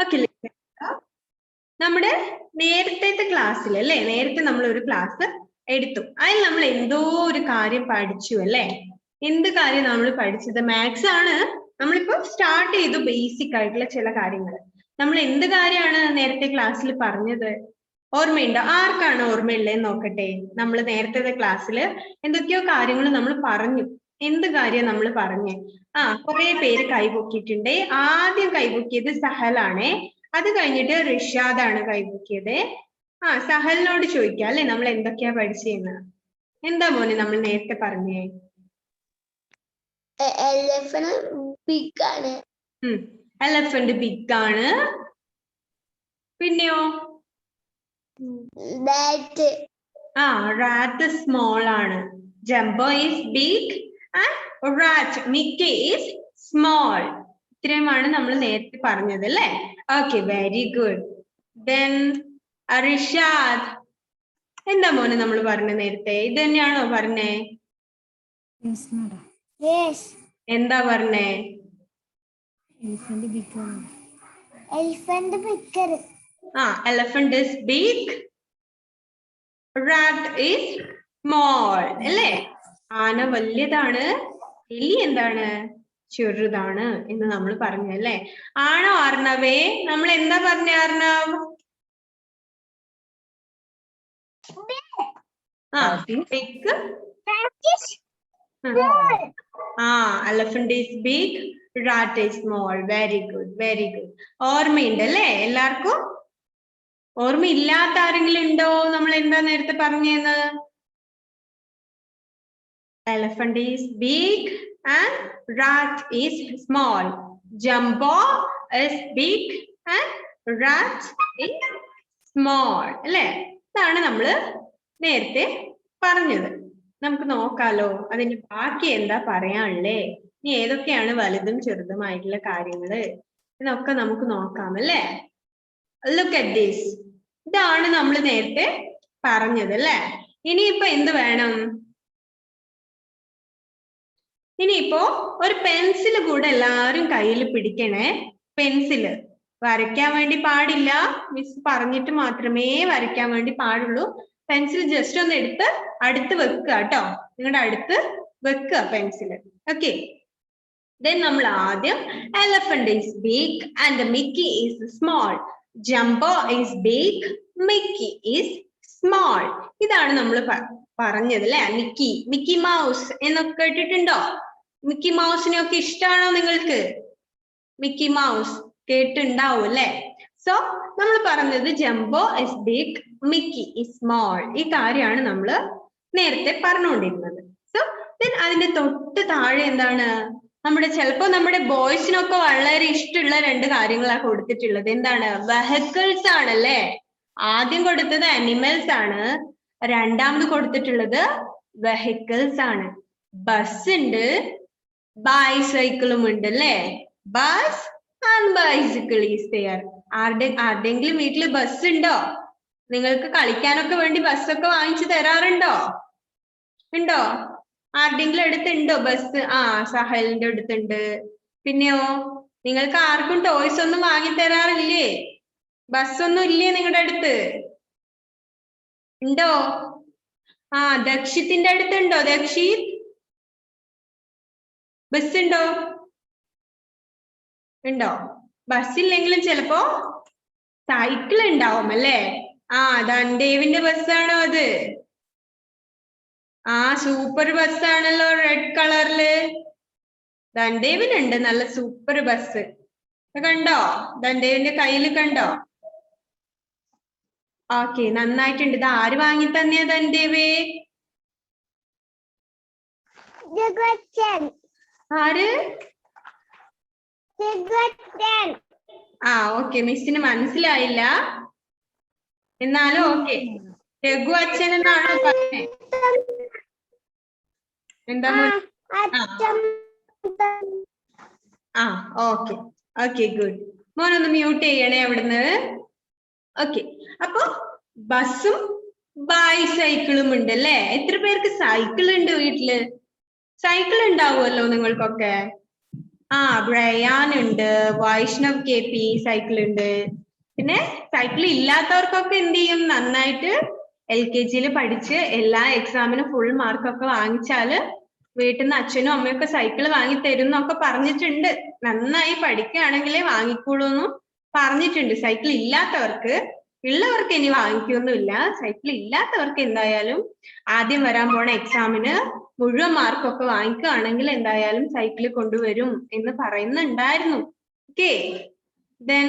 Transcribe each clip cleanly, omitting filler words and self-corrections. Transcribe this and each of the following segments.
Okay, നമ്മുടെ നേരത്തെ ക്ലാസ്സിൽ അല്ലേ, നേരത്തെ നമ്മൾ ഒരു ക്ലാസ് എടുത്തു. അതിൽ നമ്മൾ എന്തോ ഒരു കാര്യം പഠിച്ചു അല്ലേ? എന്ത് കാര്യം നമ്മൾ പഠിച്ചത്? മാത്സ് ആണ്. നമ്മളിപ്പോ സ്റ്റാർട്ട് ചെയ്തു ബേസിക് ആയിട്ടുള്ള ചില കാര്യങ്ങൾ. നമ്മൾ എന്ത് കാര്യമാണ് നേരത്തെ ക്ലാസ്സിൽ പറഞ്ഞത്? ഓർമ്മയുണ്ടോ? ആർക്കാണ് ഓർമ്മയുള്ളതെന്ന് നോക്കട്ടെ. നമ്മൾ നേരത്തെ ക്ലാസ്സിൽ എന്തൊക്കെയോ കാര്യങ്ങൾ നമ്മൾ പറഞ്ഞു. എന്ത് കാര്യം നമ്മൾ പറഞ്ഞേ? കുറെ പേര് കൈപൊക്കിയിട്ടുണ്ട്. ആദ്യം കൈപൊക്കിയത് സഹലാണേ. അത് കഴിഞ്ഞിട്ട് റിഷാദാണ് കൈപൊക്കിയത്. സഹലിനോട് ചോദിക്കാം അല്ലെ, നമ്മൾ എന്തൊക്കെയാ പഠിച്ചെന്ന്. എന്താ മോനെ നമ്മൾ നേരത്തെ പറഞ്ഞേ? എലഫന്റ് ബിഗ് ആണ്. പിന്നെയോ? റാറ്റ് സ്മോൾ ആണ്. Jumbo is big and rat Mickey is small. ഇത്രയുമാണ് നമ്മൾ നേരത്തെ പറഞ്ഞത് അല്ലേ? Okay, very good. Then Rishad, എന്താ മോനെ നമ്മൾ പറഞ്ഞ നേരത്തെ? ഇത് തന്നെയാണോ പറഞ്ഞേ? എന്താ പറഞ്ഞേ? Elephant is big, rat is small അല്ലേ? ആന വലിയതാണ്, എലി എന്താണ്? ചെറുതാണ് എന്ന് നമ്മൾ പറഞ്ഞു അല്ലേ? ആണോ അർണവേ? നമ്മൾ എന്താ പറഞ്ഞ Arnav? Big, elephant is big, rat is small. Very good, very good. ഓർമ്മയുണ്ട് അല്ലേ എല്ലാവർക്കും? ഓർമ്മയില്ലാത്ത ആരെങ്കിലും ഉണ്ടോ? നമ്മൾ എന്താ നേരത്തെ പറഞ്ഞെന്ന്? Elephant is big and rat is small. Jumbo is big and rat is small. അല്ലേ? ഇതാണ് നമ്മൾ നേരത്തെ പറഞ്ഞത്. നമുക്ക് നോക്കാലോ അതിന്റെ ബാക്കി എന്താ പറയാനുള്ളേ. ഇനി ഏതൊക്കെയാണ് വലുതും ചെറുതുമായിട്ടുള്ള കാര്യങ്ങള് എന്നൊക്കെ നമുക്ക് നോക്കാം അല്ലേ? Look at this. ഇതാണ് നമ്മൾ നേരത്തെ പറഞ്ഞത് അല്ലേ? ഇനിയിപ്പോ എന്ത് വേണം? ഇനിയിപ്പോ ഒരു പെൻസിൽ കൂടെ എല്ലാവരും കയ്യിൽ പിടിക്കണേ. പെൻസില് വരയ്ക്കാൻ വേണ്ടി പാടില്ല, മിസ് പറഞ്ഞിട്ട് മാത്രമേ വരയ്ക്കാൻ വേണ്ടി പാടുള്ളൂ. പെൻസിൽ ജസ്റ്റ് ഒന്ന് എടുത്ത് അടുത്ത് വെക്കുക കേട്ടോ. നിങ്ങളുടെ അടുത്ത് വെക്കുക പെൻസില്. ഓക്കെ, ദെൻ നമ്മൾ ആദ്യം elephant is big and Mickey is small. Jumbo is big, Mickey is small. ഇതാണ് നമ്മൾ പറഞ്ഞത് അല്ലെ? മിക്കി മൗസ് എന്നൊക്കെ കേട്ടിട്ടുണ്ടോ? മിക്കി മൗസിനെയൊക്കെ ഇഷ്ടമാണോ നിങ്ങൾക്ക്? മിക്കി മൗസ് കേട്ടുണ്ടാവും അല്ലെ? സോ നമ്മൾ പറഞ്ഞത് jumbo is big, Mickey is small. ഈ കാര്യമാണ് നമ്മൾ നേരത്തെ പറഞ്ഞുകൊണ്ടിരുന്നത്. സോ ദെൻ അതിന്റെ തൊട്ട് താഴെ എന്താണ്? ചിലപ്പോ നമ്മുടെ ബോയ്സിനൊക്കെ വളരെ ഇഷ്ടമുള്ള രണ്ട് കാര്യങ്ങളാണ് കൊടുത്തിട്ടുള്ളത്. എന്താണ്? വെഹിക്കിൾസ് ആണല്ലേ. ആദ്യം കൊടുത്തത് അനിമൽസ് ആണ്, രണ്ടാമത് കൊടുത്തിട്ടുള്ളത് വെഹിക്കിൾസ് ആണ്. ബസ് ഉണ്ട്, ബൈസൈക്കിളും ഉണ്ട് അല്ലേ? Bus and bicycle is there. ആരുടെങ്കിലും വീട്ടില് ബസ് ഉണ്ടോ? നിങ്ങൾക്ക് കളിക്കാനൊക്കെ വേണ്ടി ബസ്സൊക്കെ വാങ്ങിച്ചു തരാറുണ്ടോ? ഉണ്ടോ? ആരുടെങ്കിലും അടുത്തുണ്ടോ ബസ്? സഹലിന്റെ അടുത്തുണ്ട്. പിന്നെയോ നിങ്ങൾക്ക് ആർക്കും ടോയ്സ് ഒന്നും വാങ്ങി തരാറില്ലേ? ബസ്സൊന്നും ഇല്ലേ നിങ്ങളുടെ അടുത്ത്? ഉണ്ടോ? ദക്ഷിത്തിന്റെ അടുത്തുണ്ടോ? ദക്ഷിത്, ബസ് ഉണ്ടോ? ഉണ്ടോ? ബസ്സില്ലെങ്കിലും ചിലപ്പോ സൈക്കിൾ ഉണ്ടാവും അല്ലേ? ധൻദേവിന്റെ ബസ്സാണോ അത്? സൂപ്പർ ബസ്സാണല്ലോ, റെഡ് കളറില്. ധൻദേവിനുണ്ട് നല്ല സൂപ്പർ ബസ്. കണ്ടോ? ധൻദേവിന്റെ കയ്യിൽ കണ്ടോ? ഓക്കെ, നന്നായിട്ടുണ്ട്. ഇത് ആര് വാങ്ങി തന്നെയാ ധൻദേവേ? ആര്? ഓക്കെ, മിസ്സിന് മനസ്സിലായില്ല, എന്നാലും ഓക്കെ. രഘു അച്ഛൻ എന്നാണോ പറഞ്ഞേ? എന്താ? Okay okay, good. മോനൊന്ന് മ്യൂട്ട് ചെയ്യണേ അവിടുന്ന്. ഓക്കെ, അപ്പൊ ബസ്സും ബൈസൈക്കിളും ഉണ്ട് അല്ലേ? എത്ര പേർക്ക് സൈക്കിൾ ഉണ്ട് വീട്ടില്? സൈക്കിൾ ഉണ്ടാവുമല്ലോ നിങ്ങൾക്കൊക്കെ. ബ്രയാൻ ഉണ്ട്, വൈഷ്ണവ് KP സൈക്കിൾ ഉണ്ട്. പിന്നെ സൈക്കിൾ ഇല്ലാത്തവർക്കൊക്കെ എന്ത് ചെയ്യും, നന്നായിട്ട് LKG പഠിച്ച് എല്ലാ എക്സാമിനും ഫുൾ മാർക്കൊക്കെ വാങ്ങിച്ചാല് വീട്ടിൽ നിന്ന് അച്ഛനും അമ്മയൊക്കെ സൈക്കിൾ വാങ്ങി തരും എന്നൊക്കെ പറഞ്ഞിട്ടുണ്ട്. നന്നായി പഠിക്കുകയാണെങ്കിലേ വാങ്ങിക്കൂളൂ എന്നും പറഞ്ഞിട്ടുണ്ട്. സൈക്കിൾ ഇല്ലാത്തവർക്ക്, ഉള്ളവർക്ക് ഇനി വാങ്ങിക്കൊന്നുമില്ല. സൈക്കിൾ ഇല്ലാത്തവർക്ക് എന്തായാലും ആദ്യം വരാൻ പോണ എക്സാമിന് മുഴുവൻ മാർക്കൊക്കെ വാങ്ങിക്കുകയാണെങ്കിൽ എന്തായാലും സൈക്കിൾ കൊണ്ടുവരും എന്ന് പറയുന്നുണ്ടായിരുന്നു. ഓക്കെ, ദെൻ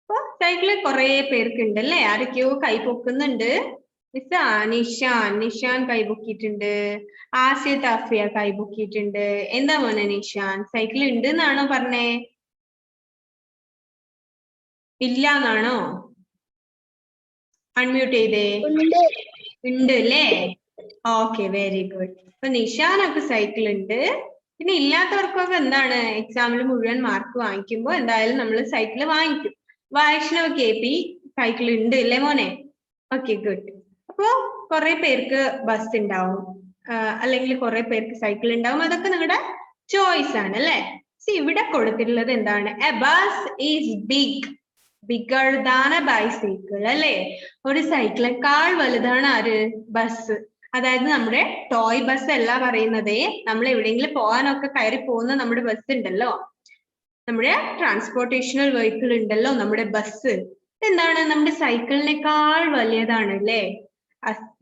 അപ്പൊ സൈക്കിള് കുറെ പേർക്ക് ഉണ്ട് അല്ലേ? ആരൊക്കെയോ കൈ പൊക്കുന്നുണ്ട്. മിസ് നിഷാൻ കൈ പൊക്കിയിട്ടുണ്ട്. ആസിയ താഫിയ കൈ പൊക്കിയിട്ടുണ്ട്. എന്താ മോനെ നിഷാൻ, സൈക്കിൾ ഉണ്ട് എന്നാണോ പറഞ്ഞേ? ഇല്ല എന്നാണോ? അൺമ്യൂട്ട് ചെയ്തേ. ഉണ്ട് അല്ലേ? Okay, very good. അപ്പൊ നിഷാനൊക്കെ സൈക്കിൾ ഉണ്ട്. പിന്നെ ഇല്ലാത്തവർക്കൊക്കെ എന്താണ്, എക്സാമിൽ മുഴുവൻ മാർക്ക് വാങ്ങിക്കുമ്പോ എന്തായാലും നമ്മൾ സൈക്കിൾ വാങ്ങിക്കും. വൈഷ്ണവ് KP സൈക്കിൾ ഉണ്ട് അല്ലേ മോനെ? Okay, good. അപ്പോ കുറെ പേർക്ക് ബസ് ഉണ്ടാവും, അല്ലെങ്കിൽ കുറെ പേർക്ക് സൈക്കിൾ ഉണ്ടാവും. അതൊക്കെ നിങ്ങളുടെ ചോയ്സ് ആണ് അല്ലേ? ഇവിടെ കൊടുത്തിട്ടുള്ളത് എന്താണ്? A bus is bigger than a bicycle അല്ലേ? ഒരു സൈക്കിളിനേക്കാൾ വലുതാണ് ആര്? ബസ്. അതായത് നമ്മുടെ ടോയ് ബസ് അല്ല പറയുന്നതേ, നമ്മൾ എവിടെയെങ്കിലും പോകാനൊക്കെ കയറി പോകുന്ന നമ്മുടെ ബസ് ഉണ്ടല്ലോ, നമ്മുടെ ട്രാൻസ്പോർട്ടേഷണൽ വെഹിക്കിൾ ഉണ്ടല്ലോ, നമ്മുടെ ബസ്, എന്താണ്, നമ്മുടെ സൈക്കിളിനേക്കാൾ വലിയതാണ് അല്ലേ?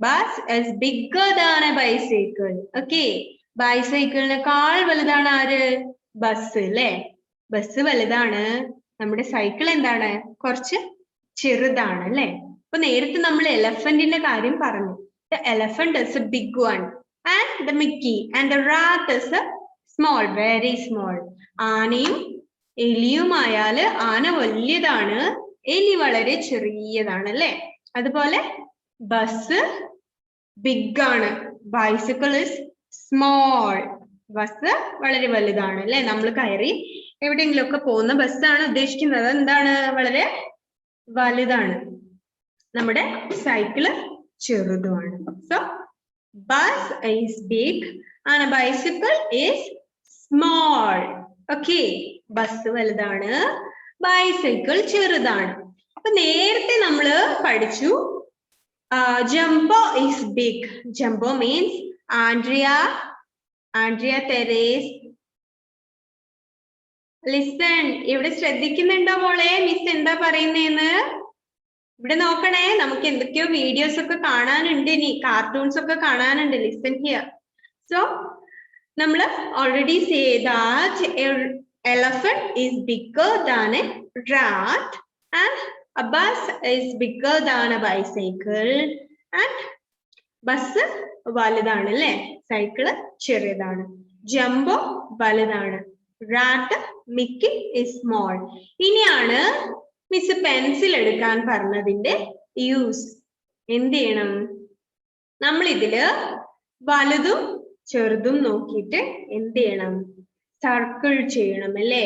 Bus is bigger than a bicycle. Okay, ബൈസൈക്കിളിനേക്കാൾ വലുതാണ് ആര്? ബസ് അല്ലേ? ബസ് വലുതാണ്, നമ്മുടെ സൈക്കിൾ എന്താണ്, കുറച്ച് ചെറുതാണ് അല്ലേ? അപ്പൊ നേരത്തെ നമ്മൾ എലഫന്റിന്റെ കാര്യം പറഞ്ഞു. The elephant is a big one and the Mickey and the rat is a small, very small. ആനയും എലിയുമായാല് ആന വലിയതാണ്, എലി വളരെ ചെറിയതാണ് അല്ലേ? അതുപോലെ ബസ് ബിഗ് ആണ്, ബൈസിക്കിൾ ഇസ് സ്മോൾ. ബസ് വളരെ വലുതാണ് അല്ലെ? നമ്മൾ കയറി എവിടെയെങ്കിലും ഒക്കെ പോകുന്ന ബസ്സാണ് ഉദ്ദേശിക്കുന്നത്. എന്താണ്, വളരെ വലുതാണ്. നമ്മുടെ സൈക്കിള് ചെറുതുമാണ്. So bus is big and bicycle is small. Okay, bus വലുതാണ്, ബൈസൈക്കിൾ ചെറുതാണ്. അപ്പൊ നേരത്തെ നമ്മള് പഠിച്ചു jumbo is big. Jumbo means Andrea Theres. Listen, ഇവിടെ ശ്രദ്ധിക്കുന്നുണ്ടോ മോളെ? മിസ് എന്താ പറയുന്നേന്ന് ഇവിടെ നോക്കണേ. നമുക്ക് എന്തൊക്കെയോ വീഡിയോസ് ഒക്കെ കാണാനുണ്ട്, ഇനി കാർട്ടൂൺസ് ഒക്കെ കാണാനുണ്ട്. Listen here. സോ നമ്മൾ already say that elephant is bigger than a rat and a bus is bigger than a bicycle and bus വലുതാണ് അല്ലേ? സൈക്കിള് ചെറിയതാണ്. ജംബോ വലുതാണ്. Rat, Mickey is small. ഇനിയാണ് മിസ് പെൻസിൽ എടുക്കാൻ പറഞ്ഞതിന്റെ use. എന്ത് ചെയ്യണം? നമ്മൾ ഇതില് വലുതും ചെറുതും നോക്കിയിട്ട് എന്ത് ചെയ്യണം? സർക്കിൾ ചെയ്യണം അല്ലേ?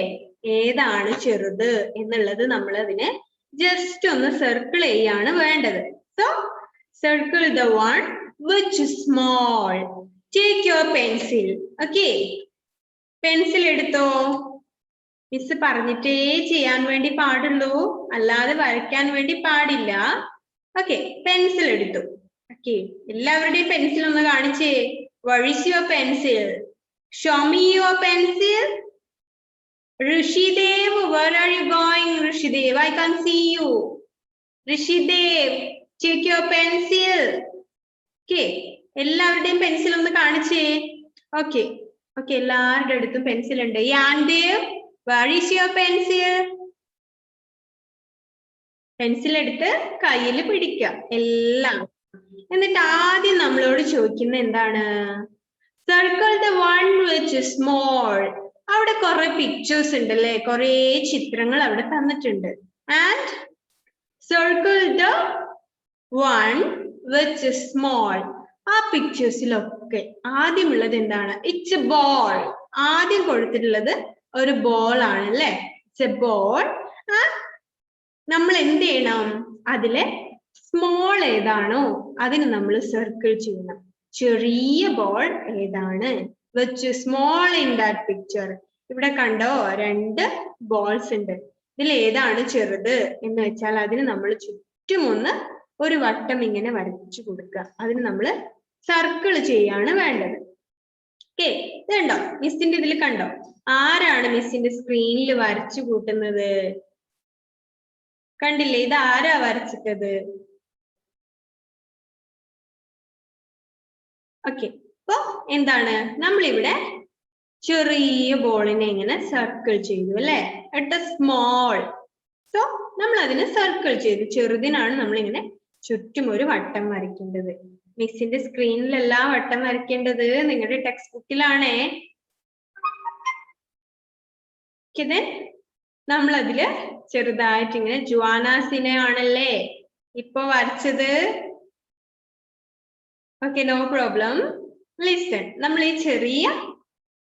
ഏതാണ് ചെറുത് എന്നുള്ളത് നമ്മൾ അതിനെ ജസ്റ്റ് ഒന്ന് സർക്കിൾ ചെയ്യാണ് വേണ്ടത്. So circle the one which is small. Take your pencil. Okay, pencil എടുത്തോ. മിസ് പറഞ്ഞിട്ടേ ചെയ്യാൻ വേണ്ടി പാടുള്ളൂ, അല്ലാതെ വരയ്ക്കാൻ വേണ്ടി പാടില്ല. ഓക്കെ, പെൻസിൽ എടുത്തു. ഓക്കെ, എല്ലാവരുടെയും പെൻസിൽ ഒന്ന് കാണിച്ചേ. Where is your pencil? Show me your pencil. Rishidev, where are you going? Rishidev, I can't see you. Rishidev, take your pencil. Okay, എല്ലാവരുടെയും പെൻസിൽ ഒന്ന് കാണിച്ചേ. ഓക്കെ, എല്ലാവരുടെ അടുത്തും പെൻസിൽ ഉണ്ട്. യാൻദേവ്, where is your pencil? Pencil എടുത്ത് കയ്യിൽ പിടിക്കുക എല്ലാം. എന്നിട്ട് ആദ്യം നമ്മളോട് ചോദിക്കുന്ന എന്താണ്? Circle the one which is small. അവിടെ കുറെ പിക്ചേഴ്സ് ഉണ്ട് അല്ലെ? കുറെ ചിത്രങ്ങൾ അവിടെ തന്നിട്ടുണ്ട്. And circle the one which is small. ആ പിക്ചേഴ്സിലൊക്കെ ആദ്യമുള്ളത് എന്താണ്? It's A ball. ആദ്യം കൊടുത്തിട്ടുള്ളത് ഒരു ബോൾ ആണ് അല്ലെ? It's A ball. നമ്മൾ എന്ത് ചെയ്യണം? അതിലെ സ്മോൾ ഏതാണോ അതിന് നമ്മൾ സർക്കിൾ ചെയ്യണം. ചെറിയ ബോൾ ഏതാണ്? which is small in that picture. ഇവിടെ കണ്ടോ 2 balls ഉണ്ട്. ഇതിൽ ഏതാണ് ചെറുത് എന്ന് വെച്ചാൽ അതിന് നമ്മൾ ചുറ്റും ഒരു വട്ടം ഇങ്ങനെ വരച്ചു കൊടുക്കുക. അതിന് നമ്മൾ സർക്കിൾ ചെയ്യാണ് വേണ്ടത്. ഓക്കെ, ഇത് കണ്ടോ മിസ്സിന്റെ ഇതിൽ കണ്ടോ? ആരാണ് മിസ്സിന്റെ സ്ക്രീനിൽ വരച്ചു കൂട്ടുന്നത്? കണ്ടില്ലേ? ഇത് ആരാ വരച്ചിട്ടത്? ഓക്കെ, അപ്പൊ എന്താണ് നമ്മളിവിടെ ചെറിയ ബോളിനെ ഇങ്ങനെ സർക്കിൾ ചെയ്തു അല്ലെ? At small. സോ നമ്മൾ അതിന് സർക്കിൾ ചെയ്തു. ചെറുതിനാണ് നമ്മൾ ഇങ്ങനെ ചുറ്റും ഒരു വട്ടം വരയ്ക്കേണ്ടത്. മിസ്സിന്റെ സ്ക്രീനിലല്ല വട്ടം വരയ്ക്കേണ്ടത്, നിങ്ങളുടെ ടെക്സ്റ്റ് ബുക്കിലാണേ. നമ്മൾ അതില് ചെറുതായിട്ട് ഇങ്ങനെ ജുവാനാസിനെ ആണല്ലേ ഇപ്പൊ വരച്ചത്. Okay, no problem. ലിസൺ, നമ്മൾ ഈ ചെറിയ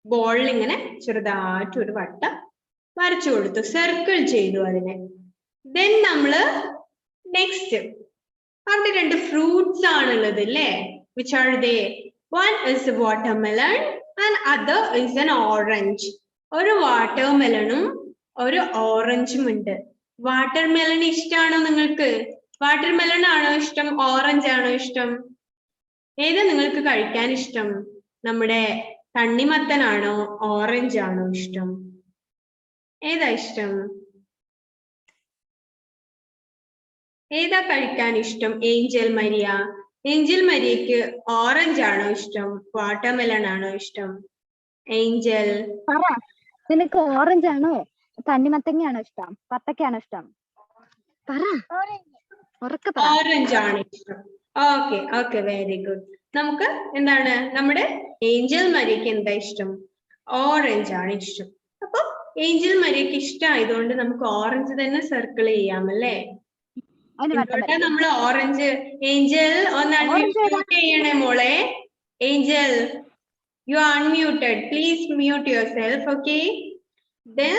ബോളിൽ ഇങ്ങനെ ചെറുതായിട്ട് ഒരു വട്ടം വരച്ചു കൊടുത്തു, സർക്കിൾ ചെയ്തു അതിനെ. ദെൻ നമ്മള് നെക്സ്റ്റ് അവിടെ 2 ഫ്രൂട്ട്സ് ആണുള്ളത് അല്ലേ? which are they? One is a watermelon and other is an orange. ഒരു വാട്ടർമെലണും ഒരു ഓറഞ്ചും ഉണ്ട്. വാട്ടർമെലൺ ഇഷ്ടമാണോ നിങ്ങൾക്ക്? വാട്ടർമെലൺ ആണോ ഇഷ്ടം, ഓറഞ്ച് ആണോ ഇഷ്ടം? ഏതാ നിങ്ങൾക്ക് കഴിക്കാൻ ഇഷ്ടം? നമ്മുടെ തണ്ണിമത്തനാണോ ഓറഞ്ച് ആണോ ഇഷ്ടം? ഏതാ ഇഷ്ടം? ഏതാ കഴിക്കാൻ ഇഷ്ടം? ഏഞ്ചൽ മരിയ, ഏഞ്ചൽ മരിയക്ക് ഓറഞ്ച് ആണോ ഇഷ്ടം, വാട്ടർമെലൺ ആണോ ഇഷ്ടം? ഏഞ്ചൽ, നിനക്ക് ഓറഞ്ച് ആണോ തണ്ണിമത്തങ്ങയാണോ ഇഷ്ടം, പത്തക്കയാണോ ഇഷ്ടം? ഓറഞ്ച് ആണ് ഇഷ്ടം. Okay okay, very good. നമുക്ക് എന്താണ് നമ്മുടെ ഏഞ്ചൽ മരിയക്ക് എന്താ ഇഷ്ടം? ഓറഞ്ച് ആണ് ഇഷ്ടം. അപ്പൊ ഏഞ്ചൽ മരിയക്ക് ഇഷ്ടമായതുകൊണ്ട് നമുക്ക് ഓറഞ്ച് തന്നെ സർക്കിൾ ചെയ്യാം അല്ലേ? നമ്മൾ ഓറഞ്ച്. ഏഞ്ചൽ ഒന്ന് അൺമ്യൂട്ട് ചെയ്യണേ മോളെ. Angel, you are unmuted, please mute yourself. Okay, then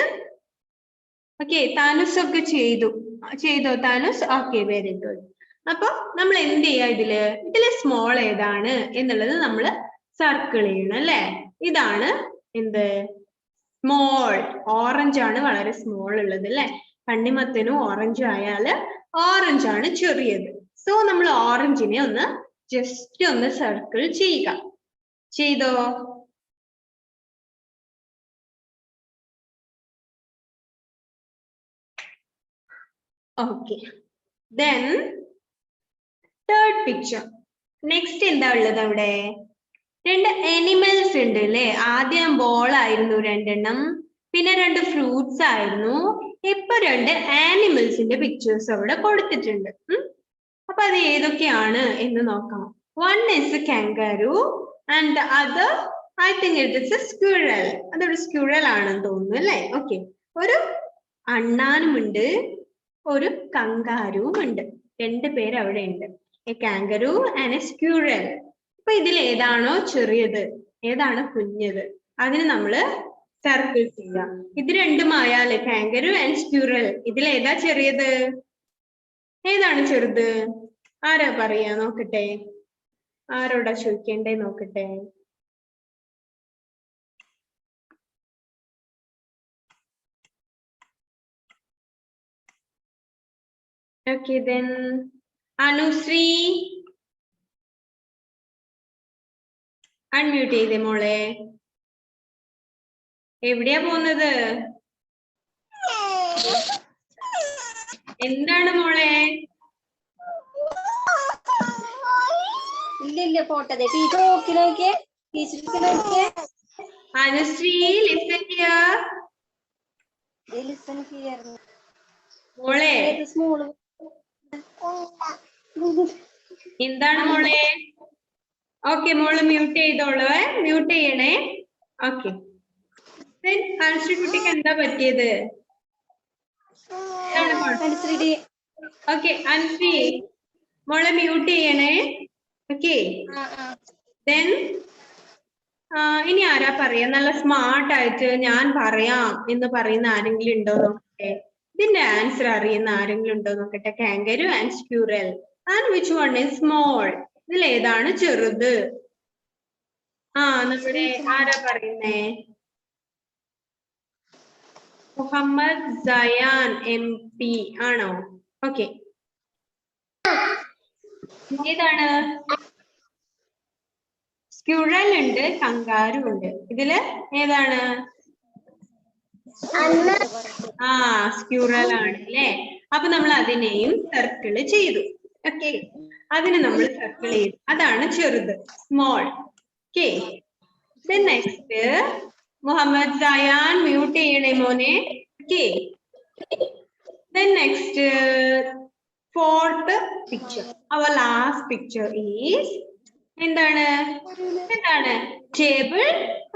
okay, Thanus ഒക്കെ ചെയ്തോ താനുസ്? Okay, very good. അപ്പൊ നമ്മൾ എന്ത് ചെയ്യാ? ഇതില് സ്മോൾ ഏതാണ് എന്നുള്ളത് നമ്മൾ സർക്കിൾ ചെയ്യണം അല്ലെ? ഇതാണ് എന്ത്? സ്മോൾ. ഓറഞ്ച് ആണ് വളരെ സ്മോൾ ഉള്ളത് അല്ലെ? തണ്ണിമത്തനും ഓറഞ്ചും ആയാല് ഓറഞ്ച് ആണ് ചെറിയത്. സോ നമ്മൾ ഓറഞ്ചിനെ ജസ്റ്റ് ഒന്ന് സർക്കിൾ ചെയ്യുക. ചെയ്തോ? Okay, then third picture. Next എന്താ ഉള്ളത്? അവിടെ 2 അനിമൽസ് ഉണ്ട് അല്ലെ? ആദ്യം ബോൾ ആയിരുന്നു 2 എണ്ണം, പിന്നെ 2 ഫ്രൂട്ട്സ് ആയിരുന്നു. ഇപ്പൊ 2 ആനിമൽസിന്റെ പിക്ചേഴ്സ് അവിടെ കൊടുത്തിട്ടുണ്ട്. അപ്പൊ അത് ഏതൊക്കെയാണ് എന്ന് നോക്കാം. One is a kangaroo and the other I think it is a squirrel. അതൊരു സ്ക്യൂറൽ ആണെന്ന് തോന്നുന്നു അല്ലെ? ഓക്കെ, ഒരു അണ്ണാനുമുണ്ട് ഒരു കങ്കാരുവും ഉണ്ട്. 2 പേര് അവിടെ ഉണ്ട്, എ കാങ്കറു ആൻഡ് എ സ്ക്യൂറൽ. അപ്പൊ ഇതിൽ ഏതാണോ ചെറിയത്, ഏതാണ് കുഞ്ഞത്, അതിന് നമ്മള് സർക്കിൾ ചെയ്യാം. ഇത് രണ്ടുമായാല് കാങ്കറു ആൻഡ് സ്ക്യൂറൽ, ഇതിൽ ഏതാ ചെറിയത്? ഏതാണ് ചെറുത്? ആരാ പറയാ? നോക്കട്ടെ, ആരോടാ ചോദിക്കേണ്ടേ? നോക്കട്ടെ. ഓക്കെ, ദെൻ അനുശ്രീ അൺമ്യൂട്ട് ചെയ്തേ മോളെ. എവിടെയാ പോകുന്നത്? എന്താണ് മോളെ? ഇല്ല പോട്ടതെ ടീച്ചർ നോക്കിയേ. Anushree listen here. മോളെ എന്താണ് മോളെ? ഓക്കെ, മോള് മ്യൂട്ട് ചെയ്തോളൂ, മ്യൂട്ട് ചെയ്യണേ. ഓക്കെ, അനുശ്രീ കുട്ടിക്ക് എന്താ പറ്റിയത്? ഓക്കെ, അനുശ്രീ മോളെ മ്യൂട്ട് ചെയ്യണേ. ഓക്കെ, ദെൻ ഇനി ആരാ പറയാ? നല്ല സ്മാർട്ട് ആയിട്ട് ഞാൻ പറയാം എന്ന് പറയുന്ന ആരെങ്കിലും ഉണ്ടോ നോക്കട്ടെ. ഇതിന്റെ ആൻസർ അറിയുന്ന ആരെങ്കിലും ഉണ്ടോ നോക്കട്ടെ. കാങ്കരു and squirrel, and which one is small? ഇതിൽ ഏതാണ് ചെറുത്? നമ്മുടെ ആരാ പറയുന്നേ? മുഹമ്മദ് സയാൻ MP ആണോ? ഓക്കെ. ഏതാണ്? സ്ക്യൂറൽ ഉണ്ട്, കങ്കാരു ഉണ്ട്. ഇതില് ഏതാണ്? സ്ക്യൂറൽ ആണ് അല്ലേ? അപ്പൊ നമ്മൾ അതിനെയും സർക്കിൾ ചെയ്തു. ഓക്കെ, അതിന് നമ്മൾ സർക്കിൾ ചെയ്തു. അതാണ് ചെറുത്, small. Okay, next Muhammad Sayan mute ചെയ്യണേ മോനെ. Okay, next fourth picture, our last picture is എന്താണ്? Table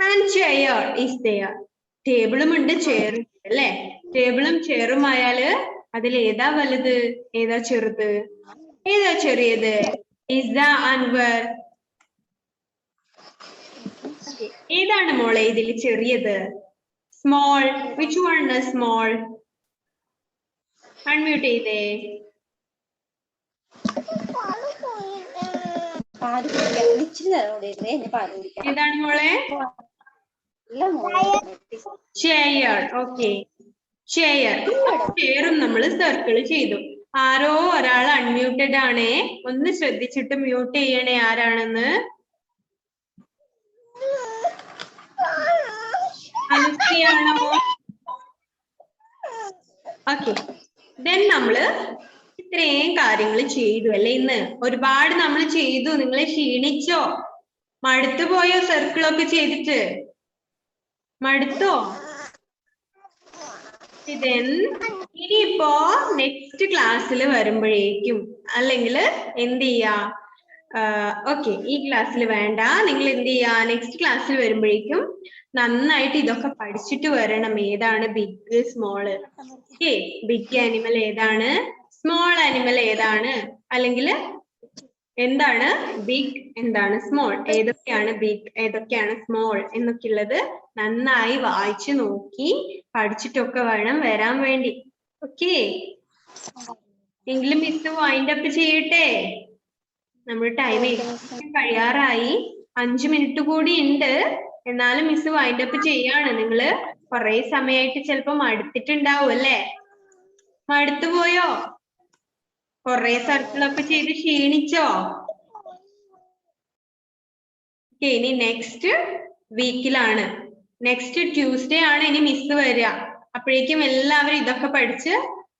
and chair is there. ടേബിളും ഉണ്ട്, ചെയറും ഉണ്ട് അല്ലെ? ടേബിളും ചെയറും ആയാല് അതിൽ ഏതാ വലുത്, ഏതാ ചെറുത്, ഏതാ ചെറിയത്? ഇസ്ദ, അൻവർ, ഏതാണ് മോളെ ഇതിൽ ചെറിയത്? Small. Which one is small? Unmute ചെയ്തേ. ഏതാണ് മോളെ? ചെയർ. Okay, chair. ചെയറും നമ്മൾ സർക്കിൾ ചെയ്തു. ആരോ ഒരാൾ അൺമ്യൂട്ടഡ് ആണേ, ഒന്ന് ശ്രദ്ധിച്ചിട്ട് മ്യൂട്ട് ചെയ്യണേ ആരാണെന്ന്. അനുശ്രീയാണോ? ഓക്കെ, നമ്മള് ഇത്രയും കാര്യങ്ങൾ ചെയ്തു അല്ലെ? ഇന്ന് ഒരുപാട് നമ്മൾ ചെയ്തു. നിങ്ങളെ ക്ഷീണിച്ചോ? മടുത്തു പോയോ? സർക്കിളൊക്കെ ചെയ്തിട്ട് മടുത്തോ? ഇനിയിപ്പോ നെക്സ്റ്റ് ക്ലാസ്സിൽ വരുമ്പോഴേക്കും അല്ലെങ്കിൽ എന്ത് ചെയ്യാ? ഓക്കെ, ഈ ക്ലാസ്സിൽ വേണ്ട, നിങ്ങൾ എന്ത് ചെയ്യാ? നെക്സ്റ്റ് ക്ലാസ്സിൽ വരുമ്പോഴേക്കും നന്നായിട്ട് ഇതൊക്കെ പഠിച്ചിട്ട് വരണം. ഏതാണ് big, small? Okay, big animal ഏതാണ്, സ്മോൾ ആനിമൽ ഏതാണ്, അല്ലെങ്കിൽ എന്താണ് ബിഗ്, എന്താണ് സ്മോൾ, ഏതൊക്കെയാണ് ബിഗ്, ഏതൊക്കെയാണ് സ്മോൾ എന്നൊക്കെ ഉള്ളത് നന്നായി വായിച്ചു നോക്കി പഠിച്ചിട്ടൊക്കെ വേണം വരാൻ വേണ്ടി. ഓക്കെ, എങ്കിലും മിസ് വൈൻഡ് അപ്പ് ചെയ്യട്ടെ. നമ്മുടെ ടൈം കഴിയാറായി. 5 മിനിറ്റ് കൂടി ഉണ്ട്. എന്നാലും മിസ് വൈൻഡ് അപ്പ് ചെയ്യാണ്. നിങ്ങള് കുറെ സമയമായിട്ട് ചിലപ്പോ മടുത്തിട്ടുണ്ടാവും അല്ലേ? മടുത്തു പോയോ? കുറെ സർക്കിളൊക്കെ ചെയ്ത് ക്ഷീണിച്ചോ? ഇനി നെക്സ്റ്റ് വീക്കിലാണ്, നെക്സ്റ്റ് ട്യൂസ്ഡേ ആണ് ഇനി മിസ് വരിക. അപ്പോഴേക്കും എല്ലാവരും ഇതൊക്കെ പഠിച്ച്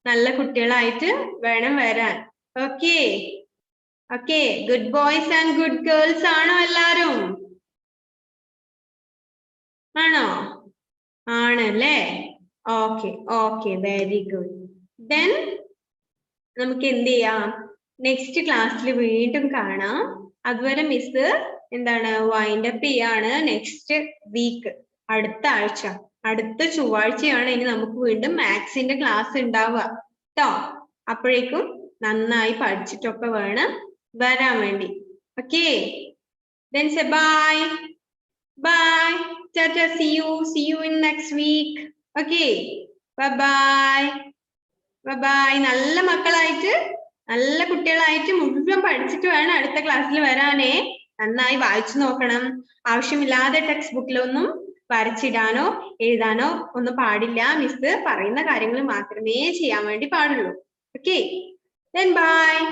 നല്ല കുട്ടികളായിട്ട് വേണം വരാൻ. Okay okay, good boys and good girls ആണോ എല്ലാരും? ആണോ? ആണല്ലേ? Okay okay, very good. നമുക്ക് എന്ത് ചെയ്യാം? നെക്സ്റ്റ് ക്ലാസ്സിൽ വീണ്ടും കാണാം. അതുവരെ മിസ് എന്താണ് വൈൻഡ് അപ്പ് ചെയ്യാണ്. നെക്സ്റ്റ് വീക്ക്, അടുത്ത ആഴ്ച, അടുത്ത ചൊവ്വാഴ്ചയാണ് ഇനി നമുക്ക് വീണ്ടും മാത്സിന്റെ ക്ലാസ് ഉണ്ടാവുക കേട്ടോ. അപ്പോഴേക്കും നന്നായി പഠിച്ചിട്ടൊക്കെ വേണം വരാൻ വേണ്ടി. Okay, then say bye. Bye. Tata, see you in next week. Okay, bye bye. Bye bye. നല്ല മക്കളായിട്ട്, നല്ല കുട്ടികളായിട്ട് മുഴുവൻ പഠിച്ചിട്ട് വേണം അടുത്ത ക്ലാസ്സിൽ വരാനേ. നന്നായി വായിച്ചു നോക്കണം. ആവശ്യമില്ലാതെ ടെക്സ്റ്റ് ബുക്കിലൊന്നും വരച്ചിടാനോ എഴുതാനോ ഒന്നും പാടില്ല. മിസ് പറയുന്ന കാര്യങ്ങൾ മാത്രമേ ചെയ്യാൻ വേണ്ടി പാടുള്ളൂ. Okay, then bye.